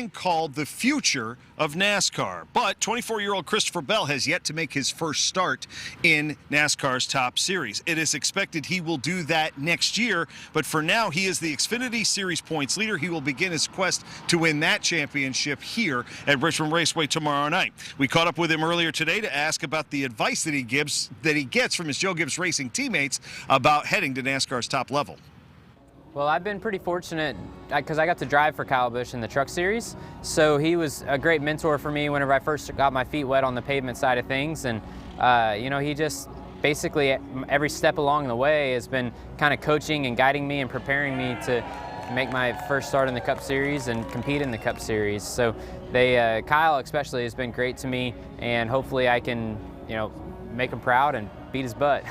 being called the future of NASCAR. But 24-year-old Christopher Bell has yet to make his first start in NASCAR's top series. It is expected he will do that next year, but for now he is the Xfinity Series points leader. He will begin his quest to win that championship here at Richmond Raceway tomorrow night. We caught up with him earlier today to ask about the advice that he gets from his Joe Gibbs Racing teammates about heading to NASCAR's top level. Well, I've been pretty fortunate because I got to drive for Kyle Busch in the Truck Series, so he was a great mentor for me whenever I first got my feet wet on the pavement side of things. And you know, he just basically every step along the way has been kind of coaching and guiding me and preparing me to make my first start in the Cup Series and compete in the Cup Series. So Kyle especially has been great to me, and hopefully I can, you know, make him proud and beat his butt.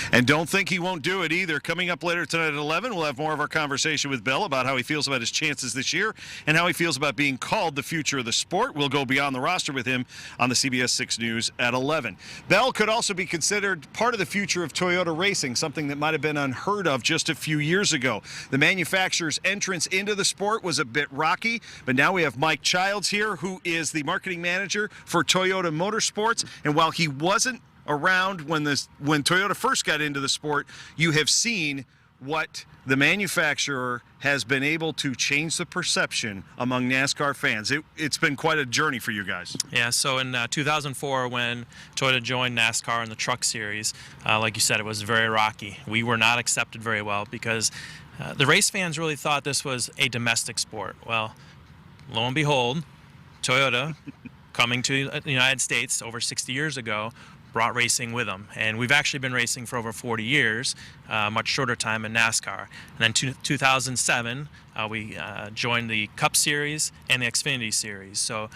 And don't think he won't do it either. Coming up later tonight at 11, we'll have more of our conversation with Bell about how he feels about his chances this year and how he feels about being called the future of the sport. We'll go beyond the roster with him on the CBS 6 News at 11. Bell could also be considered part of the future of Toyota racing, something that might have been unheard of just a few years ago. The manufacturer's entrance into the sport was a bit rocky, but now we have Mike Childs here, who is the marketing manager for Toyota Motorsports. And while he wasn't around when Toyota first got into the sport, you have seen what the manufacturer has been able to change the perception among NASCAR fans. It's been quite a journey for you guys. Yeah, so in 2004, when Toyota joined NASCAR in the Truck Series, like you said, it was very rocky. We were not accepted very well because the race fans really thought this was a domestic sport. Well, lo and behold, Toyota, coming to the United States over 60 years ago, brought racing with them, and we've actually been racing for over 40 years, much shorter time in NASCAR. And then 2007, we joined the Cup Series and the Xfinity Series. So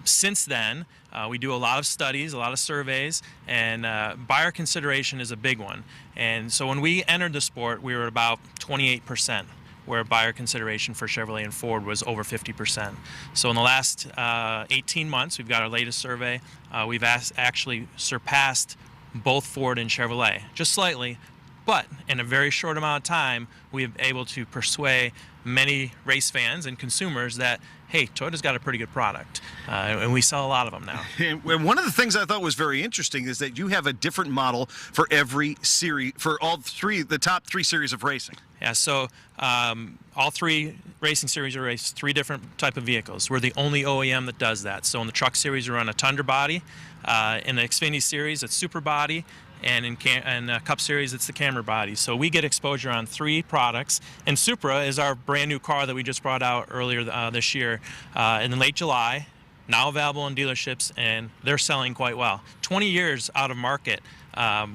since then, we do a lot of studies, a lot of surveys, and buyer consideration is a big one. And so when we entered the sport, we were about 28%. Where buyer consideration for Chevrolet and Ford was over 50%. So in the last 18 months, we've got our latest survey, we've actually surpassed both Ford and Chevrolet, just slightly, but in a very short amount of time, we've been able to persuade many race fans and consumers that, hey, Toyota's got a pretty good product, and we sell a lot of them now. And one of the things I thought was very interesting is that you have a different model for every series, for all three, the top three series of racing. Yeah, so all three racing series are raced three different type of vehicles. We're the only OEM that does that. So in the Truck Series, we run a Tundra body. In the Xfinity Series, it's Super Body. And in Cup Series, it's the Camry body. So we get exposure on three products. And Supra is our brand new car that we just brought out earlier this year in late July, now available in dealerships, and they're selling quite well. 20 years out of market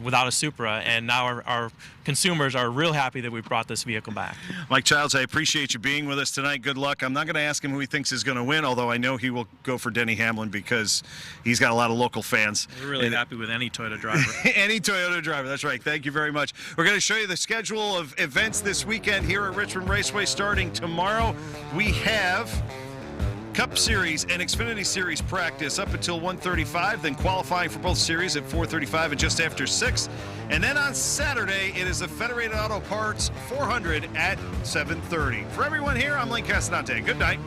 without a Supra, and now our consumers are real happy that we brought this vehicle back. Mike Childs, I appreciate you being with us tonight. Good luck. I'm not going to ask him who he thinks is going to win, although I know he will go for Denny Hamlin because he's got a lot of local fans. We're really happy with any Toyota driver. Any Toyota driver, that's right. Thank you very much. We're going to show you the schedule of events this weekend here at Richmond Raceway starting tomorrow. We have Cup Series and Xfinity Series practice up until 1:35, then qualifying for both series at 4:35 and just after 6. And then on Saturday, it is the Federated Auto Parts 400 at 7:30. For everyone here, I'm Lane Castanante. Good night.